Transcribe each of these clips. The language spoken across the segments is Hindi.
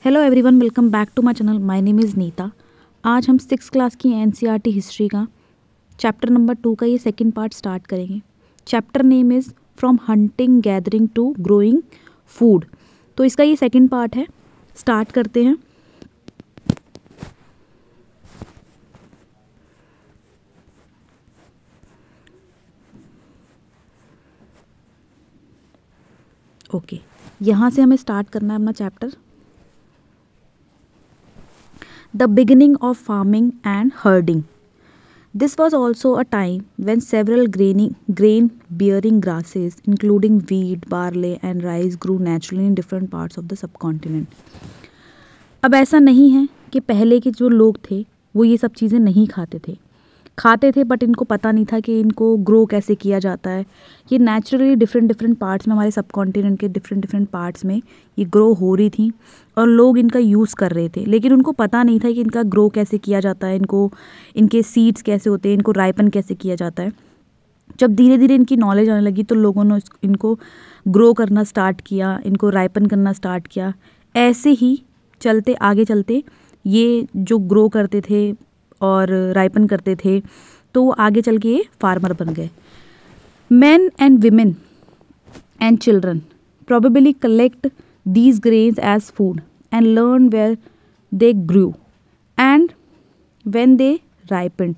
Hello everyone, welcome back to my channel. My name is Neeta. आज हम 6th क्लास की एनसीईआरटी हिस्ट्री का चैप्टर नंबर 2 का ये सेकंड पार्ट स्टार्ट करेंगे। Chapter name is from hunting gathering to growing food. तो इसका ये सेकंड पार्ट है। स्टार्ट करते हैं। ओके, यहाँ से हमें स्टार्ट करना है अपना chapter. The beginning of farming and herding. This was also a time when several grain-bearing grasses, including wheat, barley, and rice, grew naturally in different parts of the subcontinent. अब ऐसा नहीं है कि पहले के जो लोग थे वो ये सब चीज़ें नहीं खाते थे बट इनको पता नहीं था कि इनको ग्रो कैसे किया जाता है। ये नेचुरली डिफरेंट पार्ट्स में, हमारे सब कॉन्टिनेंट के डिफरेंट पार्ट्स में ये ग्रो हो रही थी और लोग इनका यूज़ कर रहे थे, लेकिन उनको पता नहीं था कि इनका ग्रो कैसे किया जाता है, इनके सीड्स कैसे होते हैं, इनको राइपन कैसे किया जाता है। जब धीरे धीरे इनकी नॉलेज आने लगी तो लोगों ने इनको ग्रो करना स्टार्ट किया, इनको राइपन करना स्टार्ट किया। ऐसे ही आगे चलते ये जो ग्रो करते थे और राइपन करते थे तो वो आगे चल के ये फार्मर बन गए। Men and women and children probably collect these grains as food and learn where they grew and when they ripened.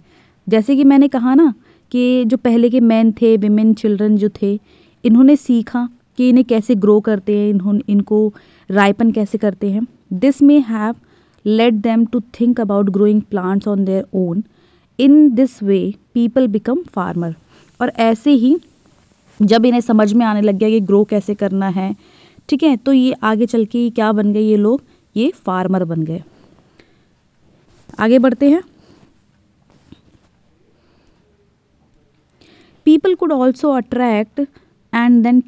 जैसे कि मैंने कहा ना कि जो पहले के मैन थे, विमेन, चिल्ड्रन जो थे, इन्होंने सीखा कि इन्हें कैसे ग्रो करते हैं, इनको राइपन कैसे करते हैं। This may have let them to think about growing plants on their own. In this way people become farmer. और ऐसे ही जब इन्हें समझ में आने लग गया कि ग्रो कैसे करना है, ठीक है, तो ये आगे चल के क्या बन गए, ये लोग ये फार्मर बन गए। आगे बढ़ते हैं। People could also attract and then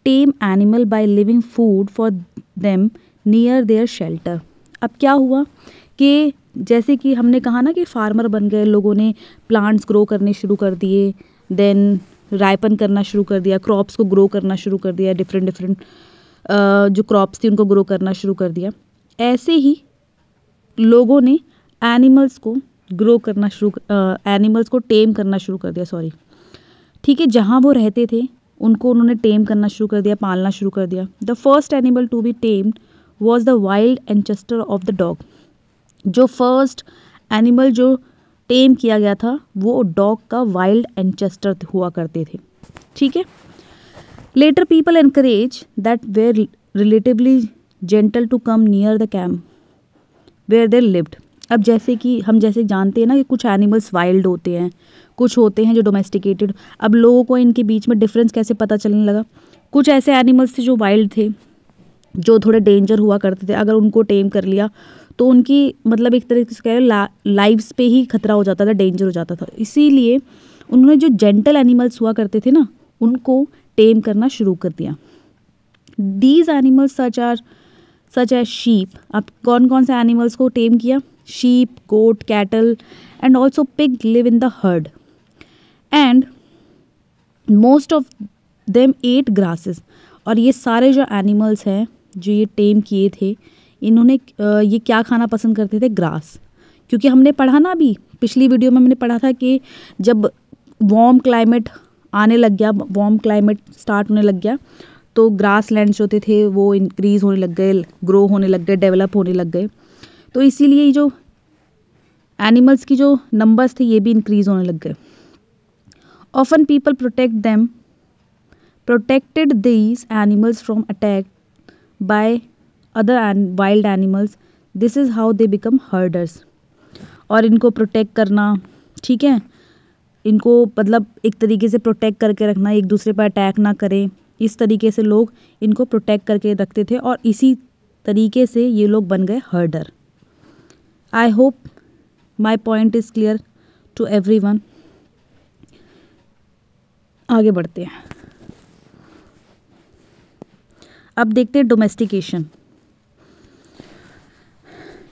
tame animal by leaving food for them near their shelter. अब क्या हुआ कि जैसे कि हमने कहा ना कि फार्मर बन गए, लोगों ने प्लांट्स ग्रो करने शुरू कर दिए, देन राइपन करना शुरू कर दिया, क्रॉप्स को ग्रो करना शुरू कर दिया, डिफरेंट जो क्रॉप्स थी उनको ग्रो करना शुरू कर दिया। ऐसे ही लोगों ने एनिमल्स को टेम करना शुरू कर दिया, ठीक है, जहाँ वो रहते थे उनको उन्होंने टेम करना शुरू कर दिया, पालना शुरू कर दिया। The first animal to be tamed was the wild ancestor of the dog. जो फर्स्ट एनिमल जो टेम किया गया था वो डॉग का वाइल्ड एंचेस्टर हुआ करते थे, ठीक है। Later people encourage that were relatively gentle to come near the camp where they lived. अब जैसे कि हम जानते हैं ना कि कुछ एनिमल्स वाइल्ड होते हैं, कुछ होते हैं जो डोमेस्टिकेटेड। अब लोगों को इनके बीच में डिफरेंस कैसे पता चलने लगा? कुछ ऐसे एनिमल्स थे जो वाइल्ड थे, जो थोड़े डेंजर हुआ करते थे। अगर उनको टेम कर लिया तो उनकी मतलब एक तरीके से कह रहे लाइव्स पे ही खतरा हो जाता था, डेंजर हो जाता था। इसीलिए उन्होंने जो जेंटल एनिमल्स हुआ करते थे ना उनको टेम करना शुरू कर दिया। These animals such as sheep. अब कौन कौन से एनिमल्स को टेम किया? Sheep, goat, cattle and also pig live in the herd and most of them ate grasses. और ये सारे जो एनिमल्स हैं जो ये टेम किए थे, इन्होंने ये क्या खाना पसंद करते थे? ग्रास। क्योंकि हमने पढ़ा ना, अभी पिछली वीडियो में हमने पढ़ा था कि जब वार्म क्लाइमेट आने लग गया, वार्म क्लाइमेट स्टार्ट होने लग गया तो ग्रास लैंड्स जो थे वो इंक्रीज़ होने लग गए, ग्रो होने लग गए, डेवलप होने लग गए। तो इसीलिए ये जो एनिमल्स की जो नंबर्स थे ये भी इंक्रीज़ होने लग गए। Often people protected these animals from attack by other wild animals. This is how they become herders. और इनको प्रोटेक्ट करना, ठीक है, इनको मतलब एक तरीके से प्रोटेक्ट करके रखना, एक दूसरे पर अटैक ना करें, इस तरीके से लोग इनको प्रोटेक्ट करके रखते थे और इसी तरीके से ये लोग बन गए herder. I hope my point is clear to everyone. आगे बढ़ते हैं। अब देखते हैं domestication.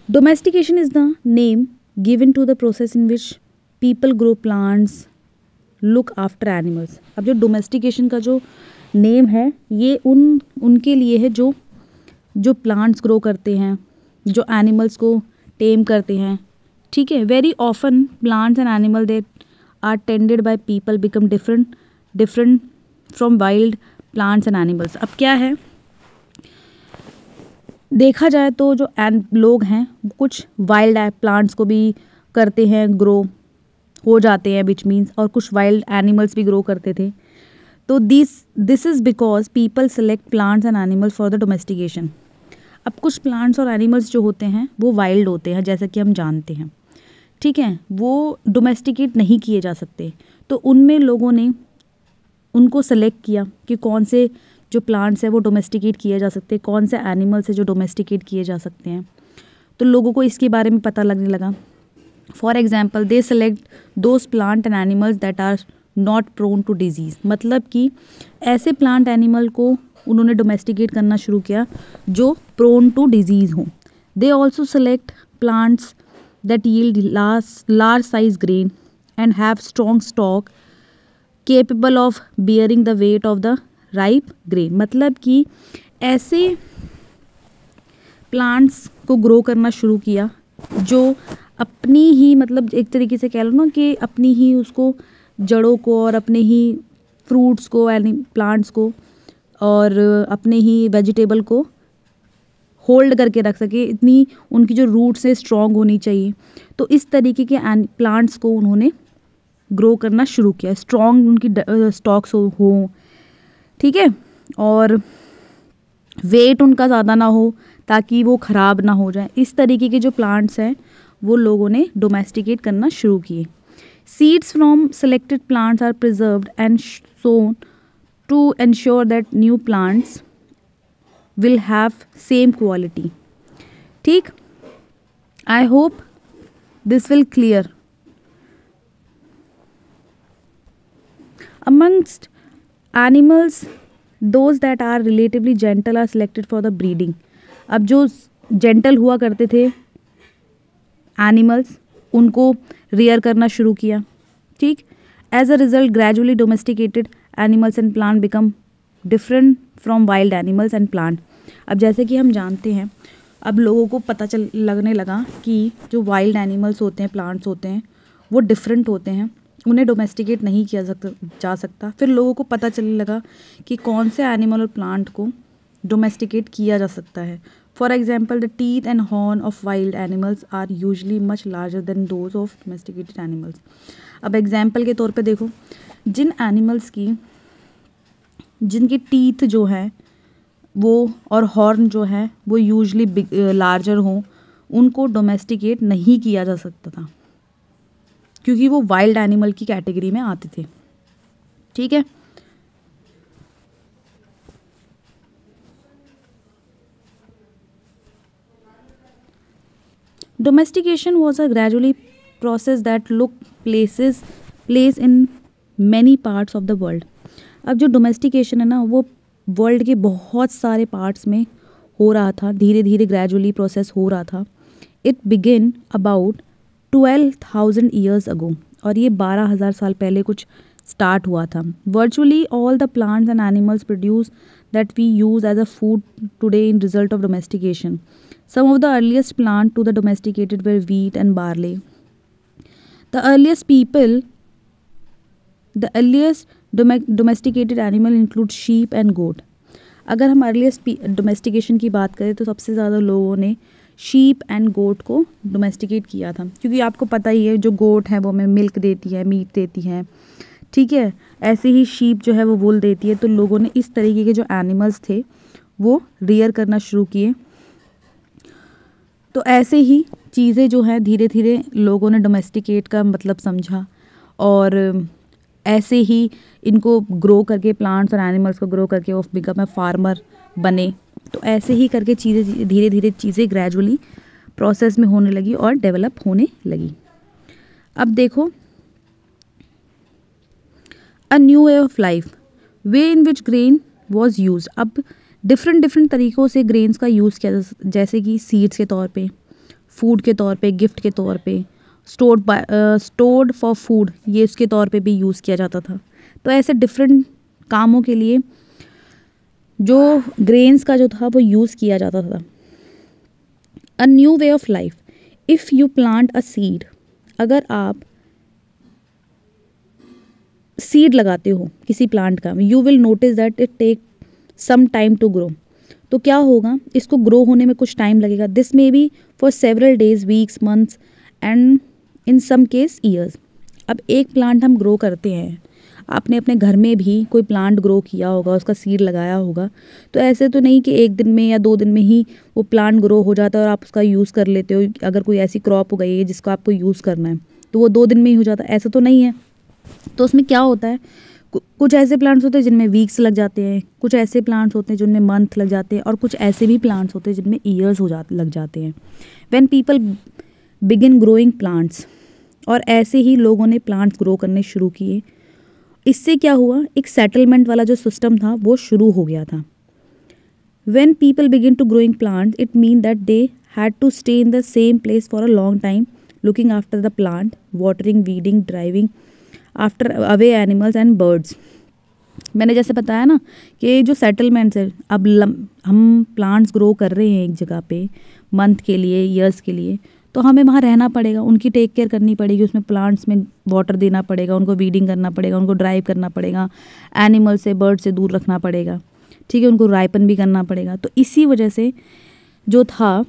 Domestication is the name given to the process in which people grow plants, look after animals. अब जो डोमेस्टिकेशन का जो नेम है ये उनके लिए है जो प्लांट्स ग्रो करते हैं, जो एनिमल्स को टेम करते हैं, ठीक है। Very often plants and animal that are tended by people become different from wild plants and animals. अब क्या है, देखा जाए तो जो लोग हैं कुछ वाइल्ड प्लांट्स को भी करते हैं, ग्रो हो जाते हैं, विच मीन्स, और कुछ वाइल्ड एनिमल्स भी ग्रो करते थे। तो this is because people select plants and animals for the domestication. अब कुछ प्लांट्स और एनिमल्स जो होते हैं वो वाइल्ड होते हैं, जैसा कि हम जानते हैं, ठीक है, वो डोमेस्टिकेट नहीं किए जा सकते। तो उनमें लोगों ने उनको सेलेक्ट किया कि कौन से जो प्लांट्स है वो डोमेस्टिकेट किए जा सकते हैं, कौन से एनिमल्स है जो डोमेस्टिकेट किए जा सकते हैं। तो लोगों को इसके बारे में पता लगने लगा। For example they select those plant and animals that are not prone to disease. मतलब कि ऐसे प्लांट एनिमल को उन्होंने डोमेस्टिकेट करना शुरू किया जो प्रोन टू डिजीज़ हों। They also select plants that yield large size grain and have strong stock capable of bearing the weight of the ripe grain. मतलब कि ऐसे प्लांट्स को ग्रो करना शुरू किया जो अपनी ही, मतलब एक तरीके से कह लो ना कि अपनी ही उसको जड़ों को और अपने ही फ्रूट्स को, प्लांट्स को और अपने ही वेजिटेबल को होल्ड करके रख सके, इतनी उनकी जो रूट्स है स्ट्रॉन्ग होनी चाहिए। तो इस तरीके के प्लांट्स को उन्होंने ग्रो करना शुरू किया, स्ट्रॉन्ग उनकी स्टॉक्स हो, ठीक है, और वेट उनका ज़्यादा ना हो ताकि वो ख़राब ना हो जाए। इस तरीके के जो प्लांट्स हैं वो लोगों ने डोमेस्टिकेट करना शुरू किए। Seeds from selected plants are preserved and sown to ensure that new plants will have same quality. ठीक, I hope this will clear. Amongst animals, those that are relatively gentle are selected for the breeding. अब जो जेंटल हुआ करते थे एनिमल्स उनको रियर करना शुरू किया, ठीक। As a result gradually domesticated animals and plant become different from wild animals and plant. अब जैसे कि हम जानते हैं, अब लोगों को पता लगने लगा कि जो वाइल्ड एनिमल्स होते हैं, प्लांट्स होते हैं, वो डिफरेंट होते हैं, उन्हें डोमेस्टिकेट नहीं किया जा सकता। फिर लोगों को पता चलने लगा कि कौन से एनिमल और प्लांट को डोमेस्टिकेट किया जा सकता है। For example the teeth and horn of wild animals are usually much larger than those of domesticated animals. अब एग्जाम्पल के तौर पे देखो, जिन एनिमल्स की जिनके टीथ जो है वो और हॉर्न जो है वो यूजली लार्जर हों, उनको डोमेस्टिकेट नहीं किया जा सकता था क्योंकि वो वाइल्ड एनिमल की कैटेगरी में आते थे, ठीक है। Domestication was a gradually process that look place in many parts of the world. अब जो डोमेस्टिकेशन है ना, वो वर्ल्ड के बहुत सारे पार्ट्स में हो रहा था, धीरे धीरे ग्रेजुअली प्रोसेस हो रहा था। It begin about 12,000 years ago, और ये 12,000 साल पहले कुछ स्टार्ट हुआ था। Virtually all the plants and animals produce that we use as a food today in result of domestication. Some of the earliest plant to the domesticated were wheat and barley. The earliest domesticated animal include sheep and goat. अगर हम अर्लीस्ट डोमेस्टिकेशन की बात करें तो सबसे ज़्यादा लोगों ने शीप एंड गोट को डोमेस्टिकेट किया था, क्योंकि आपको पता ही है जो गोट है वो हमें मिल्क देती है, मीट देती है, ठीक है। ऐसे ही शीप जो है वो वूल देती है। तो लोगों ने इस तरीके के जो एनिमल्स थे वो रियर करना शुरू किए। तो ऐसे ही चीज़ें जो हैं धीरे धीरे लोगों ने डोमेस्टिकेट का मतलब समझा, और ऐसे ही इनको ग्रो करके, प्लांट्स और एनिमल्स को ग्रो करके वो बिकम अ फार्मर बने। तो ऐसे ही करके चीज़ें धीरे धीरे चीज़ें ग्रेजुअली प्रोसेस में होने लगी और डेवलप होने लगी। अब देखो, अ new way of life, way in which grain was use. अब डिफरेंट तरीक़ों से ग्रेन्स का यूज़ किया, जैसे कि सीड्स के तौर पे, फूड के तौर पे, गिफ्ट के तौर पे, स्टोर्ड फॉर फूड, ये उसके तौर पे भी यूज़ किया जाता था। तो ऐसे डिफरेंट कामों के लिए जो ग्रेन्स का जो था वो यूज़ किया जाता था। A new way of life, if you plant a seed, अगर आप सीड लगाते हो किसी प्लांट का, you will notice that it take some time to grow. तो क्या होगा, इसको ग्रो होने में कुछ टाइम लगेगा। This may be for several days, weeks, months and in some case years. अब एक प्लांट हम ग्रो करते हैं, आपने अपने घर में भी कोई प्लांट ग्रो किया होगा, उसका सीड लगाया होगा, तो ऐसे तो नहीं कि एक दिन में या 2 दिन में ही वो प्लांट ग्रो हो जाता है और आप उसका यूज़ कर लेते हो। अगर कोई ऐसी क्रॉप हो गई है जिसको आपको यूज़ करना है तो वो 2 दिन में ही हो जाता है, ऐसा तो नहीं है। तो उसमें क्या होता है, कुछ ऐसे प्लांट्स होते हैं जिनमें वीक्स लग जाते हैं, कुछ ऐसे प्लांट्स होते हैं जिनमें मंथ लग जाते हैं, और कुछ ऐसे भी प्लांट्स होते हैं जिनमें ईयर्स लग जाते हैं। When people begin growing plants, और ऐसे ही लोगों ने प्लांट्स ग्रो करने शुरू किए। इससे क्या हुआ, एक सेटलमेंट वाला जो सिस्टम था वो शुरू हो गया था। When people begin to growing plants, it mean that they had to stay in the same place for a long time, looking after the plant, watering, weeding, driving after away animals and birds. मैंने जैसे बताया ना कि जो सेटलमेंट्स है, अब हम प्लांट्स ग्रो कर रहे हैं एक जगह पे मंथ के लिए, ईयर्स के लिए, तो हमें वहाँ रहना पड़ेगा, उनकी टेक केयर करनी पड़ेगी, उसमें प्लांट्स में वाटर देना पड़ेगा, उनको वीडिंग करना पड़ेगा, उनको ड्राइव करना पड़ेगा, एनिमल से, बर्ड से दूर रखना पड़ेगा, ठीक है, उनको राइपन भी करना पड़ेगा। तो इसी वजह से जो था,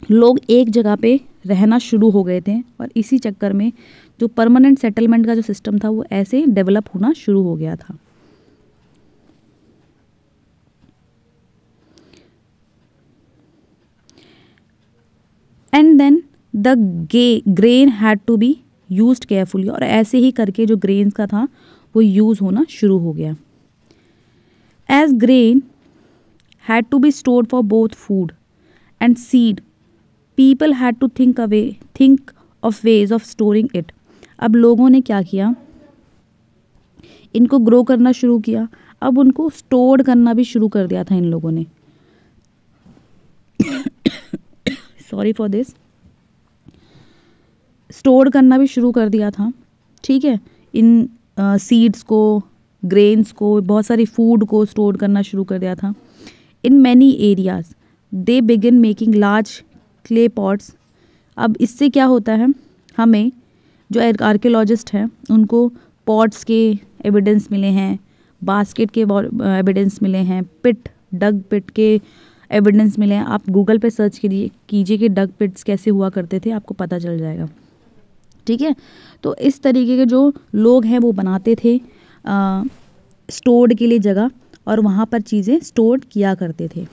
लोग एक जगह पे रहना शुरू हो गए थे, और इसी चक्कर में जो परमानेंट सेटलमेंट का जो सिस्टम था वो ऐसे डेवलप होना शुरू हो गया था। And then the grain had to be used carefully, और ऐसे ही करके जो ग्रेन्स का था वो यूज़ होना शुरू हो गया। As grain had to be stored for both food and seed, people had to think of ways of storing it. अब लोगों ने क्या किया, इनको ग्रो करना शुरू किया, अब उनको स्टोर करना भी शुरू कर दिया था इन लोगों ने। सॉरी फॉर दिस, स्टोर करना भी शुरू कर दिया था, ठीक है, इन सीड्स को, ग्रेन्स को, बहुत सारी फूड को स्टोर करना शुरू कर दिया था। इन many areas they begin making large clay pots. अब इससे क्या होता है, हमें जो आर्कियोलॉजिस्ट हैं उनको पॉट्स के एविडेंस मिले हैं, बास्केट के एविडेंस मिले हैं, डग पिट के एविडेंस मिले हैं। आप गूगल पे सर्च कीजिए कि डग पिट्स कैसे हुआ करते थे, आपको पता चल जाएगा, ठीक है। तो इस तरीके के जो लोग हैं वो बनाते थे स्टोर्ड के लिए जगह, और वहाँ पर चीज़ें स्टोर किया करते थे।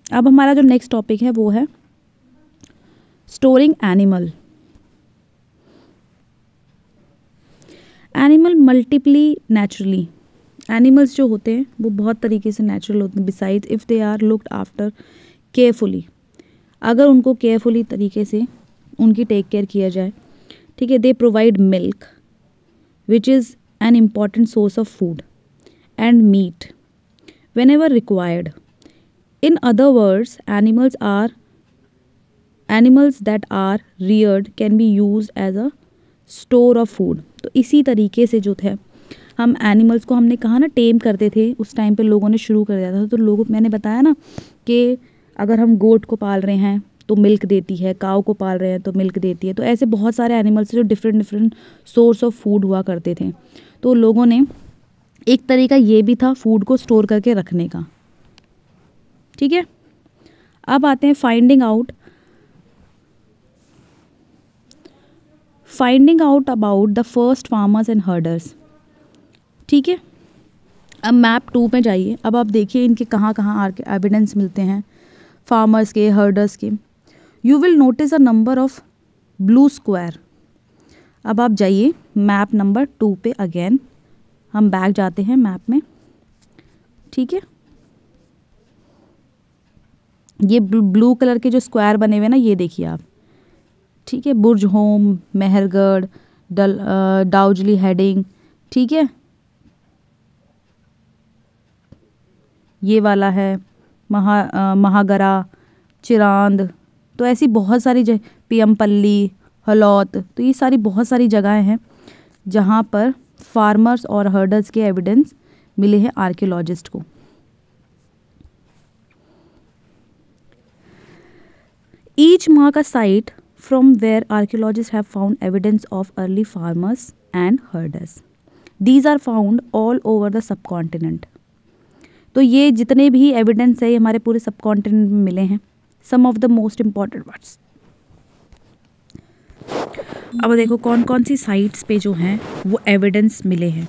अब हमारा जो नेक्स्ट टॉपिक है वो है storing animal. Animal multiply naturally, animals जो होते हैं वो बहुत तरीके से नेचुरल होते हैं। Besides if they are looked after carefully, अगर उनको केयरफुली तरीके से उनकी टेक केयर किया जाए, ठीक है। They provide milk which is an important source of food and meat whenever required. In other words, animals that are reared can be used as a store of food। तो इसी तरीके से जो थे हम एनिमल्स को, हमने कहा ना टेम करते थे, उस टाइम पे लोगों ने शुरू कर दिया था। तो लोगों, मैंने बताया ना कि अगर हम गोट को पाल रहे हैं तो मिल्क देती है, काऊ को पाल रहे हैं तो मिल्क देती है। तो ऐसे बहुत सारे एनिमल्स जो डिफरेंट सोर्स ऑफ फूड हुआ करते थे। तो लोगों ने, एक तरीका ये भी था फूड को स्टोर करके रखने का, ठीक है। अब आते हैं finding out about the first farmers and herders, ठीक है। अब मैप 2 में जाइए। अब आप देखिए इनके कहाँ कहाँ एविडेंस मिलते हैं फार्मर्स के, हर्डर्स के। You will notice a number of blue square. अब आप जाइए मैप नंबर 2 पे, अगेन हम बैक जाते हैं मैप में, ठीक है। ये ब्लू कलर के जो स्क्वायर बने हुए ना, ये देखिए आप, ठीक है। बुर्ज होम, मेहरगढ़, डाउजली हेडिंग, ठीक है, ये वाला है महागरा, चिरांद। तो ऐसी बहुत सारी पियमपल्ली, हलौत, तो ये सारी बहुत सारी जगहें हैं जहाँ पर फार्मर्स और हर्डर्स के एविडेंस मिले हैं आर्कियोलॉजिस्ट को। Each mark a site from where archaeologists have found evidence of early farmers and herders. These are found all over the subcontinent. तो ये जितने भी एविडेंस है ये हमारे पूरे सबकॉन्टिनेंट में मिले हैं. Some of the most important words. अब देखो कौन कौन सी साइट्स पे जो हैं वो एविडेंस मिले हैं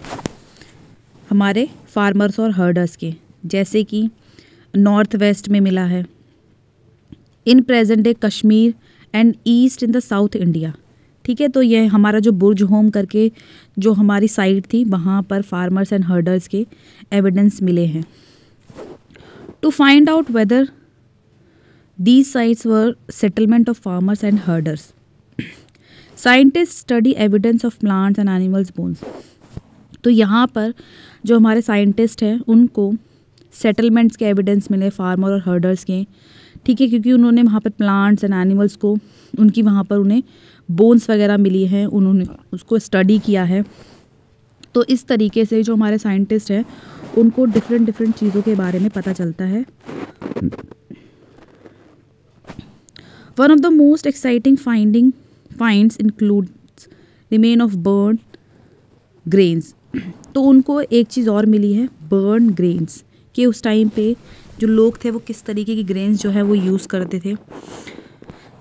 हमारे फार्मर्स और हर्डर्स के. जैसे कि नॉर्थ वेस्ट में मिला है, in present day Kashmir and east in the south India. ठीक है, तो ये हमारा जो बुर्ज होम करके जो हमारी साइट थी वहाँ पर फार्मर्स एंड हर्डर्स के एविडेंस मिले हैं. To find out whether these sites were settlement of farmers and herders, scientist study evidence of plants and animals bones. तो यहाँ पर जो हमारे साइंटिस्ट हैं उनको सेटलमेंट्स के एविडेंस मिले फार्मर और हर्डर्स के. ठीक है, क्योंकि उन्होंने वहाँ पर प्लांट्स एंड एनिमल्स को उनकी वहाँ पर उन्हें बोन्स वगैरह मिली हैं, उन्होंने उसको स्टडी किया है. तो इस तरीके से जो हमारे साइंटिस्ट हैं उनको डिफरेंट चीज़ों के बारे में पता चलता है. One of the most exciting finds includes remain of burn grains. तो उनको एक चीज़ और मिली है, बर्न ग्रेन्स, कि उस टाइम पे जो लोग थे वो किस तरीके की ग्रेन्स जो है वो यूज़ करते थे.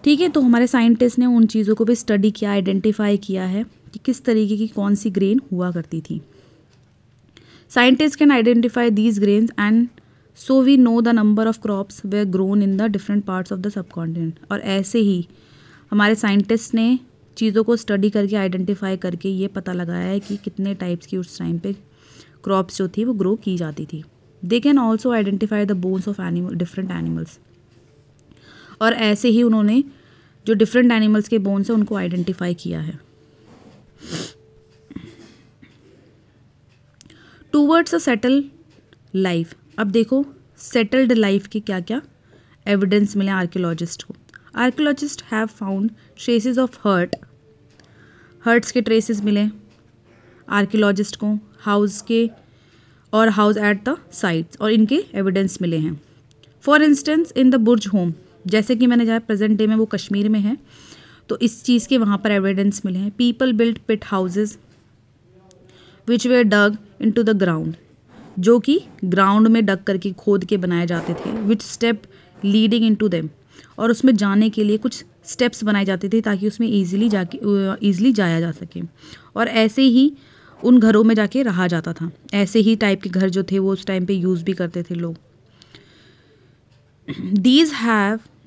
ठीक है, तो हमारे साइंटिस्ट ने उन चीज़ों को भी स्टडी किया, आइडेंटिफाई किया है कि किस तरीके की कौन सी ग्रेन हुआ करती थी. Scientist can identify these grains and so we know the number of crops were grown in the different parts of the subcontinent. और ऐसे ही हमारे साइंटिस्ट ने चीज़ों को स्टडी करके आइडेंटिफाई करके ये पता लगाया है कि कितने टाइप्स की उस टाइम पे क्रॉप्स जो थी वो ग्रो की जाती थी. They can also identify the bones of different animals. और ऐसे ही उन्होंने जो डिफरेंट एनिमल्स के बोन्स हैं उनको आइडेंटिफाई किया है. Towards a settle life. अब देखो सेटल्ड लाइफ की क्या क्या एविडेंस मिले आर्कियोलॉजिस्ट को. Archaeologist have found traces of huts के ट्रेसेस मिले आर्कियोलॉजिस्ट को, हाउस के और हाउस एट द साइट्स, और इनके एविडेंस मिले हैं. For instance in the Burj home, जैसे कि मैंने जहाँ प्रेजेंट डे में वो कश्मीर में है, तो इस चीज़ के वहाँ पर एविडेंस मिले हैं. People build pit houses which were dug into the ground, जो कि ग्राउंड में डग करके खोद के बनाए जाते थे. Which step leading into them, और उसमें जाने के लिए कुछ स्टेप्स बनाए जाते थे ताकि उसमें ईजिली जाया जा सके. और ऐसे ही उन घरों में जाके रहा जाता था. ऐसे ही टाइप के घर जो थे वो उस टाइम पे यूज़ भी करते थे लोग.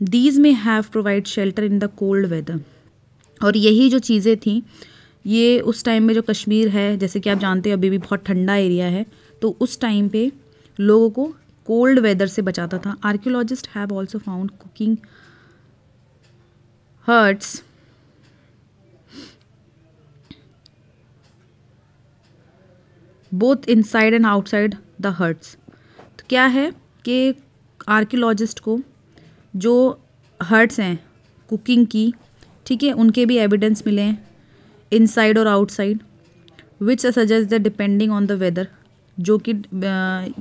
These may have provide shelter in the cold weather. और यही जो चीज़ें थी ये उस टाइम में जो कश्मीर है, जैसे कि आप जानते हैं अभी भी बहुत ठंडा एरिया है, तो उस टाइम पे लोगों को कोल्ड वेदर से बचाता था. Archaeologist have also found cooking hearths both inside and outside the huts. तो क्या है कि आर्कियोलॉजिस्ट को जो हर्ट्स हैं कुकिंग की, ठीक है, उनके भी एविडेंस मिले हैं इनसाइड और outside. Which suggest that depending on the weather, जो कि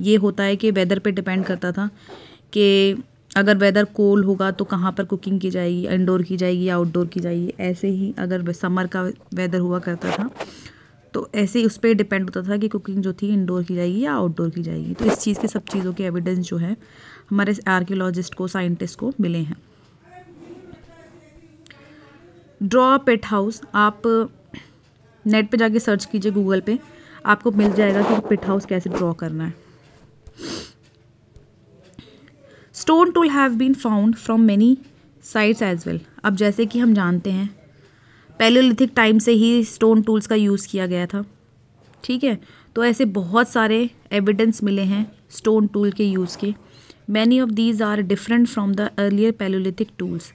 ये होता है कि वेदर पे डिपेंड करता था कि अगर वेदर कोल्ड होगा तो कहाँ पर कुकिंग की जाएगी, इंडोर की जाएगी या आउटडोर की जाएगी. ऐसे ही अगर समर का वेदर हुआ करता था तो ऐसे ही उस पर डिपेंड होता था कि कुकिंग जो थी इंडोर की जाएगी या आउटडोर की जाएगी. तो इस चीज़ के सब चीज़ों के एविडेंस जो है हमारे आर्कियोलॉजिस्ट को, साइंटिस्ट को मिले हैं. ड्रॉ पिट हाउस. आप नेट पे जाके सर्च कीजिए गूगल पे, आपको मिल जाएगा कि पिट हाउस कैसे ड्रॉ करना है. Stone tool have been found from many sites as well. अब जैसे कि हम जानते हैं पैलियोलिथिक टाइम से ही स्टोन टूल्स का यूज़ किया गया था. ठीक है, तो ऐसे बहुत सारे एविडेंस मिले हैं स्टोन टूल के यूज़ के. Many of these are different from the earlier Palaeolithic tools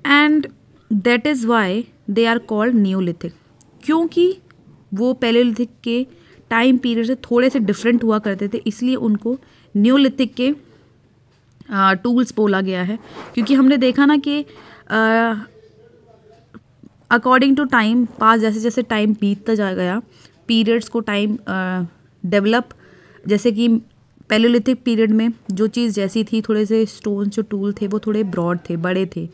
and that is why they are called Neolithic. क्योंकि वो पैलियोलिथिक के टाइम पीरियड से थोड़े से डिफरेंट हुआ करते थे, इसलिए उनको न्यूलिथिक के टूल्स बोला गया है. क्योंकि हमने देखा ना कि अकॉर्डिंग टू टाइम पास, जैसे जैसे टाइम बीतता जा गया, पीरियड्स को टाइम डेवलप, जैसे कि पैलियोलिथिक पीरियड में जो चीज़ जैसी थी, थोड़े से स्टोन्स जो टूल थे वो थोड़े ब्रॉड थे, बड़े थे।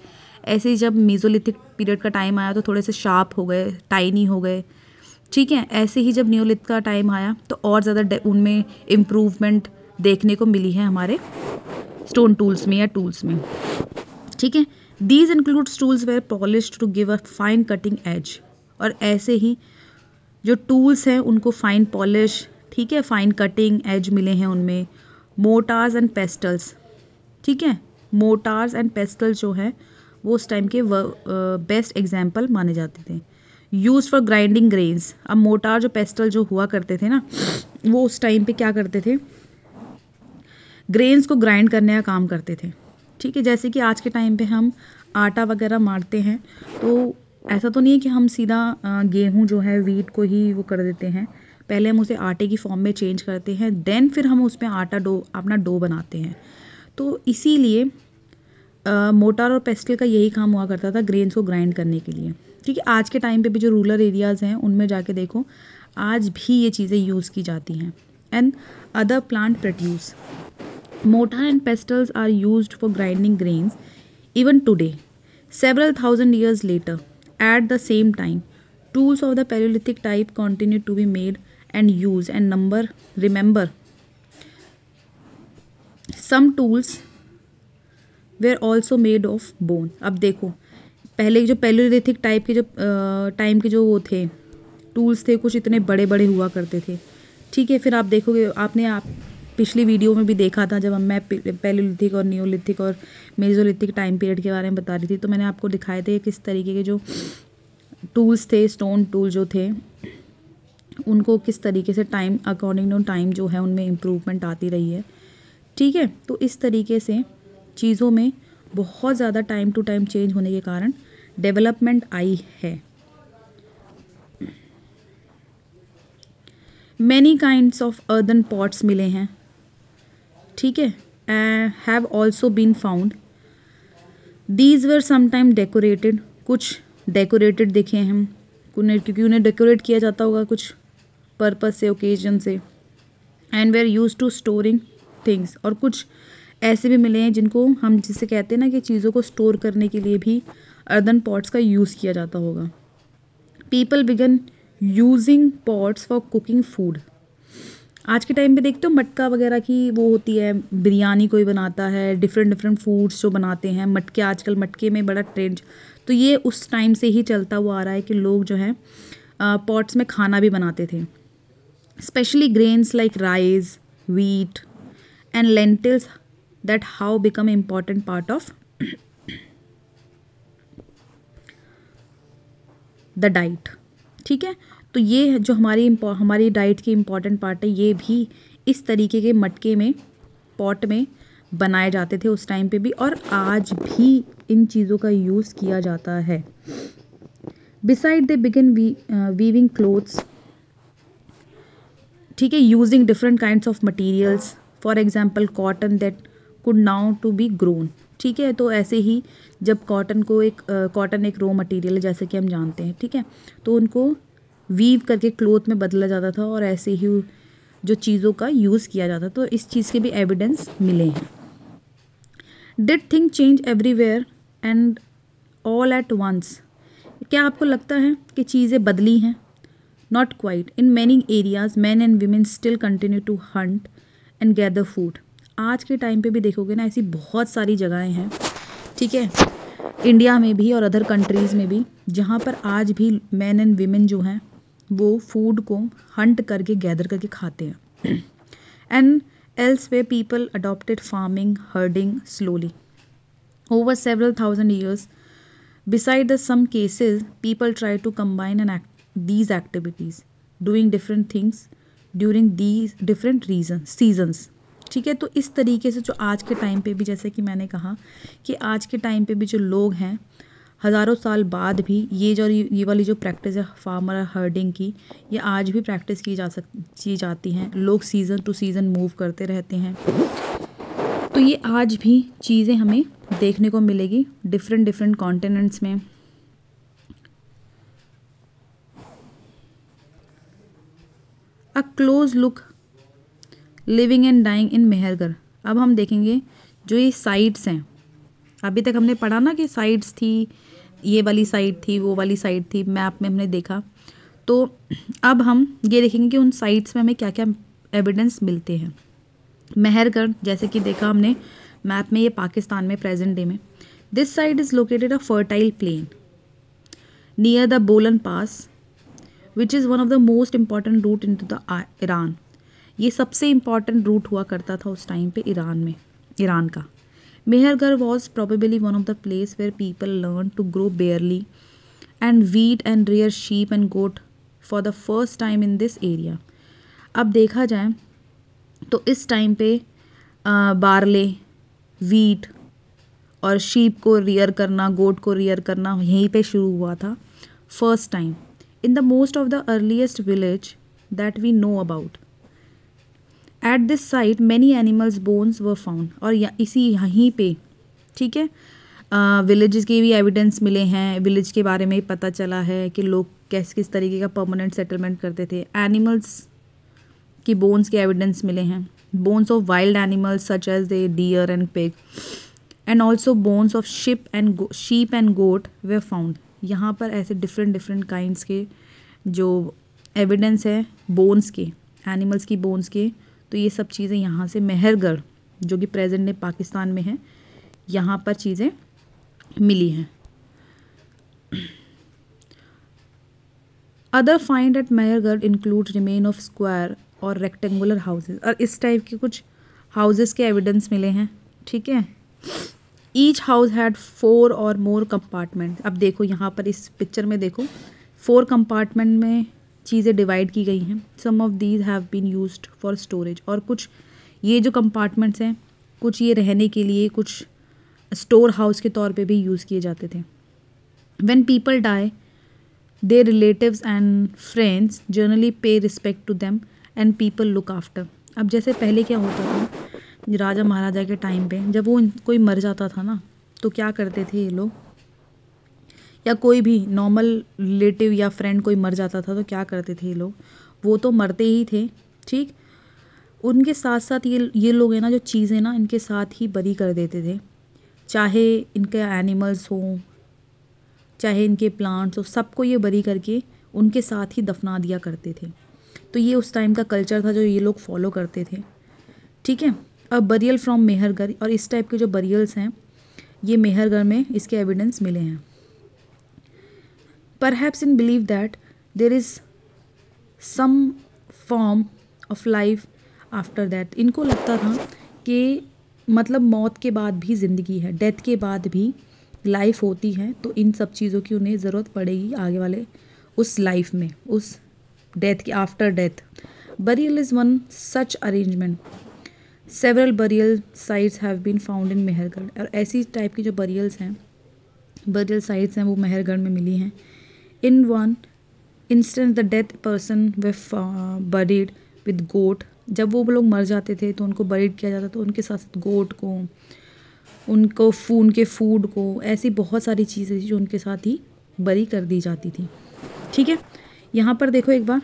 ऐसे ही जब मीज़ोलिथिक पीरियड का टाइम आया तो थोड़े से शार्प हो गए, टाइनी हो गए, ठीक है। ऐसे ही जब नियोलिथ का टाइम आया तो और ज़्यादा उनमें इम्प्रूवमेंट देखने को मिली है हमारे स्टोन टूल्स में या टूल्स में, ठीक है। These includes tools were polished to give a fine cutting edge, और ऐसे ही जो टूल्स हैं उनको फाइन पॉलिश, ठीक है, फाइन कटिंग एज मिले हैं उनमें। मोटार्स एंड पेस्टल्स, ठीक है, मोटार्स एंड पेस्टल्स जो है वो उस टाइम के बेस्ट एग्जाम्पल माने जाते थे। यूज फॉर ग्राइंडिंग ग्रेन्स, अब मोटार जो पेस्टल जो हुआ करते थे ना, वो उस टाइम पे क्या करते थे, ग्रेन्स को ग्राइंड करने का काम करते थे, ठीक है। जैसे कि आज के टाइम पे हम आटा वगैरह मारते हैं तो ऐसा तो नहीं है कि हम सीधा गेहूं जो है वीट को ही वो कर देते हैं, पहले हम उसे आटे की फॉर्म में चेंज करते हैं, देन फिर हम उसमें आटा अपना डो बनाते हैं। तो इसीलिए मोटार और पेस्टल का यही काम हुआ करता था, ग्रेन्स को ग्राइंड करने के लिए, ठीक है। आज के टाइम पे भी जो रूरल एरियाज़ हैं उनमें जाके देखो, आज भी ये चीज़ें यूज़ की जाती हैं। And other plant produce, mortar and pestles are used for grinding grains even today several thousand years later. At the same time, tools of the Paleolithic type continue to be made and used, and remember, some tools were also made of bone. अब देखो, पहले जो पैलियोलिथिक टाइप के जो टाइम के जो वो थे टूल्स थे, कुछ इतने बड़े बड़े हुआ करते थे, ठीक है। फिर आप देखोगे, आप पिछली वीडियो में भी देखा था जब मैं पैलियोलिथिक और नियोलिथिक और मेसोलिथिक टाइम पीरियड के बारे में बता रही थी, तो मैंने आपको दिखाए थे किस तरीके के जो टूल्स थे, स्टोन टूल जो थे, उनको किस तरीके से टाइम अकॉर्डिंग टू टाइम जो है उनमें इम्प्रूवमेंट आती रही है, ठीक है। तो इस तरीके से चीज़ों में बहुत ज़्यादा टाइम टू टाइम चेंज होने के कारण डेवलपमेंट आई है। Many kinds of earthen pots मिले हैं, ठीक है, have also been found. These were sometime decorated, कुछ डेकोरेटेड दिखे हम, क्योंकि उन्हें डेकोरेट किया जाता होगा कुछ पर्पस से, ओकेजन से। And were use to storing things, और कुछ ऐसे भी मिले हैं जिनको हम जिसे कहते हैं ना कि चीज़ों को स्टोर करने के लिए भी अर्दन पॉट्स का यूज़ किया जाता होगा। People began using pots for cooking food. आज के टाइम पे देखते हो मटका वगैरह की वो होती है, बिरयानी कोई बनाता है, डिफरेंट फूड्स जो बनाते हैं, मटके, आजकल मटके में बड़ा ट्रेंड, तो ये उस टाइम से ही चलता हुआ आ रहा है कि लोग जो है पॉट्स में खाना भी बनाते थे। Specially grains like rice, wheat and lentils that how become important part of the diet, ठीक है। तो ये जो हमारी डाइट की इम्पॉर्टेंट पार्ट है, ये भी इस तरीके के मटके में, पॉट में बनाए जाते थे उस टाइम पे भी, और आज भी इन चीज़ों का यूज़ किया जाता है। Beside they begin weaving clothes, ठीक है, using different kinds of materials, for example cotton that could now to be grown, ठीक है। तो ऐसे ही जब कॉटन एक रो मटेरियल है जैसे कि हम जानते हैं, ठीक है, तो उनको वीव करके क्लोथ में बदला जाता था, और ऐसे ही जो चीज़ों का यूज़ किया जाता, तो इस चीज़ के भी एविडेंस मिले हैं। Did thing change everywhere and all at once, क्या आपको लगता है कि चीज़ें बदली हैं? Not quite. In many areas man and women still continue to hunt and gather food. आज के टाइम पे भी देखोगे ना, ऐसी बहुत सारी जगहें हैं, ठीक है, इंडिया में भी और अदर कंट्रीज़ में भी, जहाँ पर आज भी मैन एंड वीमेन जो हैं वो फूड को हंट करके गैदर करके खाते हैं। And else way people adopted farming, herding slowly over several thousand years. Beside the some cases, people try to combine these activities, doing different things during these different seasons. ठीक है, तो इस तरीके से जो आज के टाइम पे भी, जैसे कि मैंने कहा कि आज के टाइम पे भी जो लोग हैं, हज़ारों साल बाद भी ये वाली जो प्रैक्टिस है फार्मर हर्डिंग की, ये आज भी प्रैक्टिस की जाती हैं। लोग सीज़न टू सीज़न मूव करते रहते हैं, तो ये आज भी चीज़ें हमें देखने को मिलेगी डिफरेंट कॉन्टिनेंट्स में। A close look living and dying in Mehrgarh. अब हम देखेंगे जो ये साइट्स हैं, अभी तक हमने पढ़ा ना कि साइट्स थी, ये वाली साइट थी, वो वाली साइट थी, मैप में हमने देखा। तो अब हम ये देखेंगे कि उन साइट्स में हमें क्या क्या एविडेंस मिलते हैं। मेहरगढ़ जैसे कि देखा हमने मैप में, ये पाकिस्तान में प्रेजेंट डे में। This site is located a fertile plain near the Bolan pass which is one of the most important route into the Iran. ये सबसे इम्पॉर्टेंट रूट हुआ करता था उस टाइम पे ईरान का। Mehrgarh was probably one of the place where people learn to grow barley and wheat and rear sheep and goat for the first time in this area. अब देखा जाए तो इस टाइम पे बारले, वीट और शीप को रियर करना, गोट को रियर करना यहीं पे शुरू हुआ था first time in the most of the earliest village that we know about. At this site many animals bones were found. और इसी यहीं पे, ठीक है, विलेजेस के भी एविडेंस मिले हैं, विलेज के बारे में पता चला है कि लोग किस तरीके का परमानेंट सेटलमेंट करते थे। एनिमल्स की बोन्स के एविडेंस मिले हैं, bones of wild animals such as the deer and pig and also bones of sheep and goat were found. यहाँ पर ऐसे डिफरेंट काइंड्स के जो एविडेंस है बोन्स के, एनिमल्स की बोन्स के, तो ये सब चीज़ें यहाँ से मेहरगढ़ जो कि प्रेजेंट डे पाकिस्तान में है, यहाँ पर चीज़ें मिली हैं। Other find at Mehrgarh include remain of square और रेक्टेंगुलर हाउसेज। और इस टाइप के कुछ हाउसेस के एविडेंस मिले हैं, ठीक है। ईच हाउस हैड 4 और मोर कंपार्टमेंट। अब देखो यहाँ पर इस पिक्चर में देखो 4 कंपार्टमेंट में चीज़ें डिवाइड की गई हैं। Some of these have been used for storage. और कुछ ये जो कंपार्टमेंट्स हैं, कुछ ये रहने के लिए, कुछ स्टोर हाउस के तौर पे भी यूज़ किए जाते थे। When people die their relatives and friends generally pay respect to them and people look after. अब जैसे पहले क्या होता था, राजा महाराजा के टाइम पे जब वो कोई मर जाता था ना, तो क्या करते थे ये लोग, या कोई भी नॉर्मल रिलेटिव या फ्रेंड कोई मर जाता था तो क्या करते थे ये लोग, वो तो मरते ही थे, ठीक, उनके साथ साथ ये लोग हैं ना, जो चीज़ें ना इनके साथ ही बरी कर देते थे, चाहे इनके एनिमल्स हों, चाहे इनके प्लांट्स हो, सबको ये बरी करके उनके साथ ही दफना दिया करते थे। तो ये उस टाइम का कल्चर था जो ये लोग फॉलो करते थे, ठीक है। अब बरियल फ्रॉम मेहरगढ़, और इस टाइप के जो बरियल्स हैं ये मेहरगढ़ में इसके एविडेंस मिले हैं। Perhaps in belief that there is some form of life after that। इनको लगता था कि मतलब मौत के बाद भी ज़िंदगी है, डेथ के बाद भी लाइफ होती है, तो इन सब चीज़ों की उन्हें ज़रूरत पड़ेगी आगे वाले उस लाइफ में, उस डेथ के after death. Burial is one such arrangement. Several burial sites have been found in Mehrgarh. और ऐसी टाइप की जो बरियल साइट्स हैं वो मेहरगढ़ में मिली हैं। In one instance, the dead person were buried with goat। जब वो लोग मर जाते थे तो उनको बरीड किया जाता था, तो उनके साथ साथ गोट को, उनको उनके फूड को, ऐसी बहुत सारी चीज़ें थी जो उनके साथ ही बरी कर दी जाती थी, ठीक है। यहाँ पर देखो एक बार,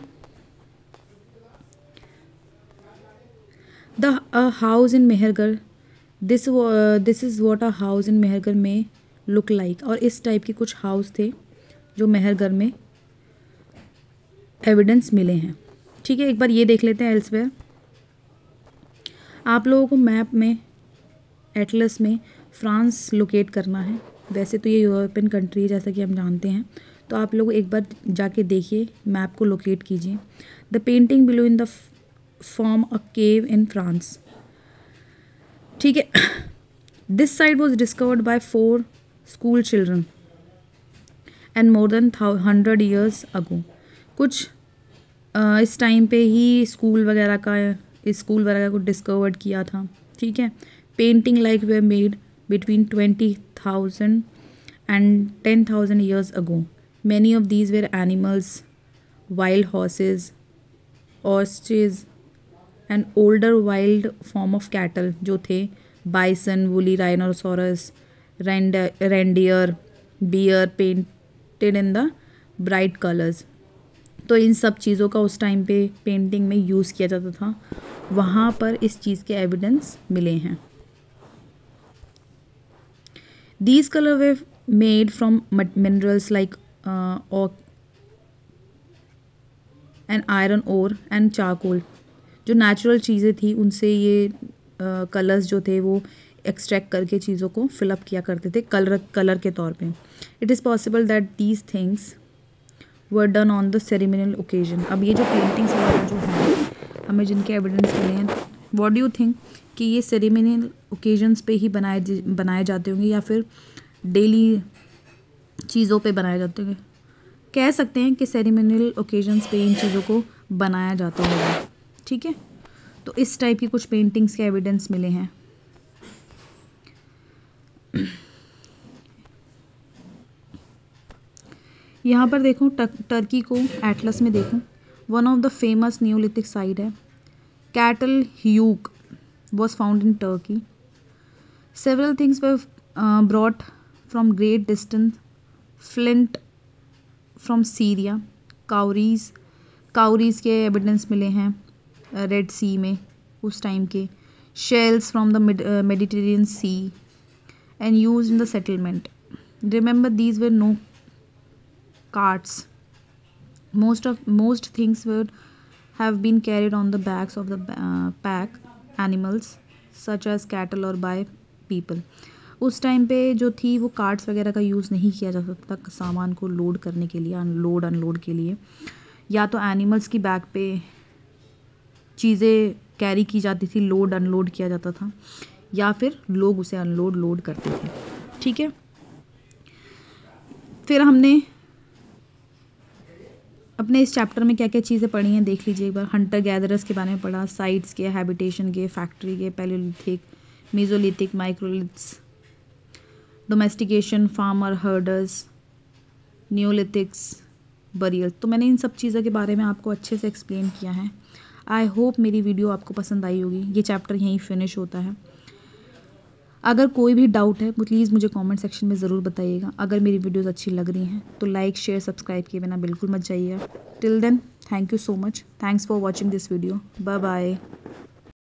the house in Mehrgarh, this is what a house in Mehrgarh में लुक लाइक। और इस टाइप के कुछ हाउस थे जो मेहरगढ़ में एविडेंस मिले हैं, ठीक है। एक बार ये देख लेते हैं एल्सवेयर। आप लोगों को मैप में, एटलस में फ्रांस लोकेट करना है। वैसे तो ये यूरोपियन कंट्री है जैसा कि हम जानते हैं, तो आप लोग एक बार जाके देखिए, मैप को लोकेट कीजिए। The painting below in the form a cave in France, ठीक है। This site was discovered by 4 school children and more than 100 years ago। कुछ इस टाइम पे ही स्कूल वगैरह को डिस्कवर्ड किया था, ठीक है। Painting like way made between 20,000 and 10,000 years ago। Many of these were animals, wild horses, ostriches and older wild form of cattle जो थे, bison, woolly rhinoceros, reindeer, bear painted in the bright colors। तो इन सब चीज़ों का उस टाइम पे पेंटिंग में यूज़ किया जाता था। वहाँ पर इस चीज़ के एविडेंस मिले हैं। These color were made from minerals like oak and iron ore and charcoal। जो नेचुरल चीज़ें थी उनसे ये कलर्स जो थे वो एक्सट्रैक्ट करके चीज़ों को फिलअप किया करते थे कलर के तौर पे। It is possible that these things were done on the ceremonial occasion. अब ये जो पेंटिंग्स वगैरह जो हैं हमें जिनके एविडेंस मिले हैं, व्हाट डू यू थिंक कि ये सेरेमनियल ओकेजन्स पे ही बनाए जाते होंगे या फिर डेली चीज़ों पे बनाए जाते होंगे? कह सकते हैं कि सेरेमनियल ओकेजन्स पे इन चीज़ों को बनाया जाता होगा। ठीक है, तो इस टाइप की कुछ पेंटिंग्स के एविडेंस मिले हैं। यहाँ पर देखो टर्की को एटलस में देखो, one of the famous neolithic site है। Catal Huyuk was found in Turkey. Several things were brought from great distance. Flint from Syria. Cowries के एविडेंस मिले हैं रेड सी में उस टाइम के। Shells from the Mediterranean sea and use in the settlement. Remember these were no carts. Most things would have been carried on the backs of the pack animals such as cattle or by people। उस टाइम पे जो थी वो कार्ट्स वगैरह का यूज़ नहीं किया जा सकता सामान को लोड करने के लिए, अनलोड के लिए। या तो एनिमल्स की बैक पे चीज़ें कैरी की जाती थी, लोड अनलोड किया जाता था, या फिर लोग उसे लोड करते थे। ठीक है, फिर हमने अपने इस चैप्टर में क्या क्या चीज़ें पढ़ी हैं देख लीजिए एक बार। हंटर गैदरर्स के बारे में पढ़ा, साइट्स के, हैबिटेशन के, फैक्ट्री के, palaeolithic, mesolithic, microliths, domestication, farmer, herders, neolithics, burial. तो मैंने इन सब चीज़ों के बारे में आपको अच्छे से एक्सप्लेन किया है। आई होप मेरी वीडियो आपको पसंद आई होगी। ये चैप्टर यहीं फिनिश होता है। अगर कोई भी डाउट है प्लीज़ मुझे कमेंट सेक्शन में ज़रूर बताइएगा। अगर मेरी वीडियोस अच्छी लग रही हैं तो लाइक शेयर सब्सक्राइब किए बिना बिल्कुल मत जाइएगा। Till then thank you so much. Thanks for watching this video. Bye bye.